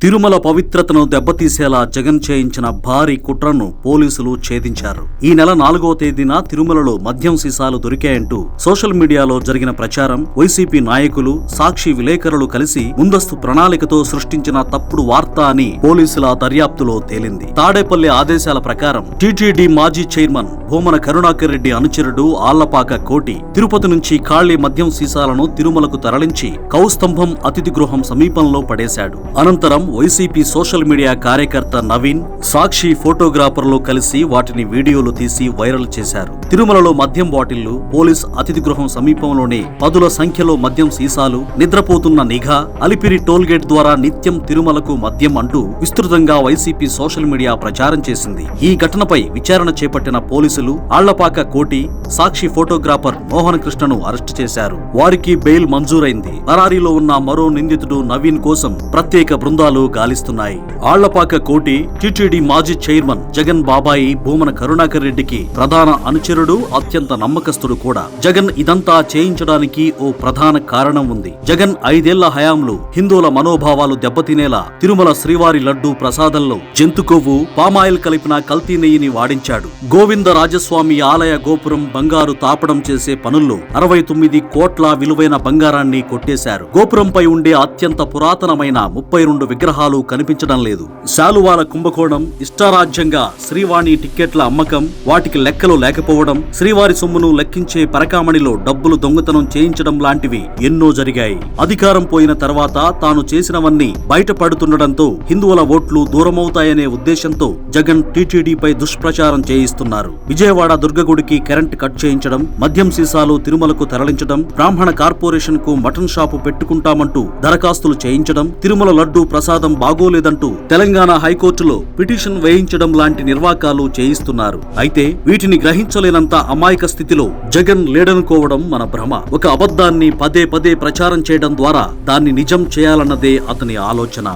తిరుమల పవిత్రతను దెబ్బతీసేలా జగన్ చేయించిన భారీ కుట్రను పోలీసులు ఛేదించారు. ఈ నెల 4వ తేదీన తిరుమలలో మద్యం సీసాలు దొరికాయంటూ సోషల్ మీడియాలో జరిగిన ప్రచారం వైసీపీ నాయకులు, సాక్షి విలేకరులు కలిసి ముందస్తు ప్రణాళికతో సృష్టించిన తప్పుడు వార్త అని పోలీసుల దర్యాప్తులో తేలింది. తాడేపల్లి ఆదేశాల ప్రకారం టీటీడీ మాజీ చైర్మన్ భూమన కరుణాకర్ రెడ్డి అనుచరుడు ఆళ్లపాక కోటి తిరుపతి నుంచి ఖాళీ మద్యం సీసాలను తిరుమలకు తరలించి కౌస్తంభం అతిథి గృహం సమీపంలో పడేశాడు. అనంతరం వైసీపీ సోషల్ మీడియా కార్యకర్త నవీన్, సాక్షి ఫోటోగ్రాఫర్లు కలిసి వాటిని వీడియోలు తీసి వైరల్ చేశారు. తిరుమలలో మద్యం బాటిళ్లు, పోలీస్ అతిథి గృహం సమీపంలోనే పదుల సంఖ్యలో మద్యం సీసాలు, నిద్రపోతున్న నిఘా, అలిపిరి టోల్గేట్ ద్వారా నిత్యం తిరుమలకు మద్యం అంటూ విస్తృతంగా వైసీపీ సోషల్ మీడియా ప్రచారం చేసింది. ఈ ఘటనపై విచారణ చేపట్టిన పోలీసులు ఆళ్లపాక కోటి, సాక్షి ఫోటోగ్రాఫర్ మోహన్ కృష్ణను అరెస్టు చేశారు. వారికి బెయిల్ మంజూరైంది. పరారీలో ఉన్న మరో నిందితుడు నవీన్ కోసం ప్రత్యేక బృందాలు గాలిస్తున్నాయి. ఆళ్లపాక కోటి టీటీడీ మాజీ చైర్మన్ జగన్ బాబాయి భూమన కరుణాకర్ రెడ్డికి ప్రధాన అనుచరుడు, అత్యంత నమ్మకస్తుడు కూడా. జగన్ ఇదంతా చేయించడానికి ఓ ప్రధాన కారణం ఉంది. జగన్ 5 ఏళ్ల హయాంలో హిందువుల మనోభావాలు దెబ్బతినేలా తిరుమల శ్రీవారి లడ్డూ ప్రసాదంలో జంతు కొవ్వు, పామాయిల్ కలిపిన కల్తీ నెయ్యిని వాడించాడు. గోవింద రాజస్వామి ఆలయ గోపురం బంగారు తాపడం చేసే పనుల్లో 69 కోట్ల విలువైన బంగారాన్ని కొట్టేశారు. గోపురంపై ఉండే అత్యంత పురాతనమైన 32 విగ్రహాలు కనిపించడం లేదు. శాలువాల కుంభకోణం, ఇష్టారాజ్యంగా శ్రీవాణి టిక్కెట్ల అమ్మకం, వాటికి లెక్కలు లేకపోవడం, శ్రీవారి సొమ్మును లెక్కించే పరకామణిలో డబ్బులు దొంగతనం చేయించడం లాంటివి ఎన్నో జరిగాయి. అధికారం పోయిన తర్వాత తాను చేసినవన్నీ బయటపడుతుండటంతో హిందువుల ఓట్లు దూరమవుతాయనే ఉద్దేశంతో జగన్ టీటీడీపై దుష్ప్రచారం చేయిస్తున్నారు. విజయవాడ దుర్గగుడికి కరెంట్ కట్ చేయించడం, మద్యం సీసాలు తిరుమలకు తరలించడం, బ్రాహ్మణ కార్పొరేషన్ కు మటన్ షాపు పెట్టుకుంటామంటూ దరఖాస్తులు చేయించడం, తిరుమల లడ్డూ ప్రసాదం బాగోలేదంటూ తెలంగాణ హైకోర్టులో పిటిషన్ వేయించడం లాంటి నిర్వాకాలు చేయిస్తున్నారు. అయితే వీటిని గ్రహించలేనంత అమాయక స్థితిలో జగన్ లేడనుకోవడం మన భ్రమ. ఒక అబద్ధాన్ని పదే పదే ప్రచారం చేయడం ద్వారా దాన్ని నిజం చేయాలన్నదే అతని ఆలోచన.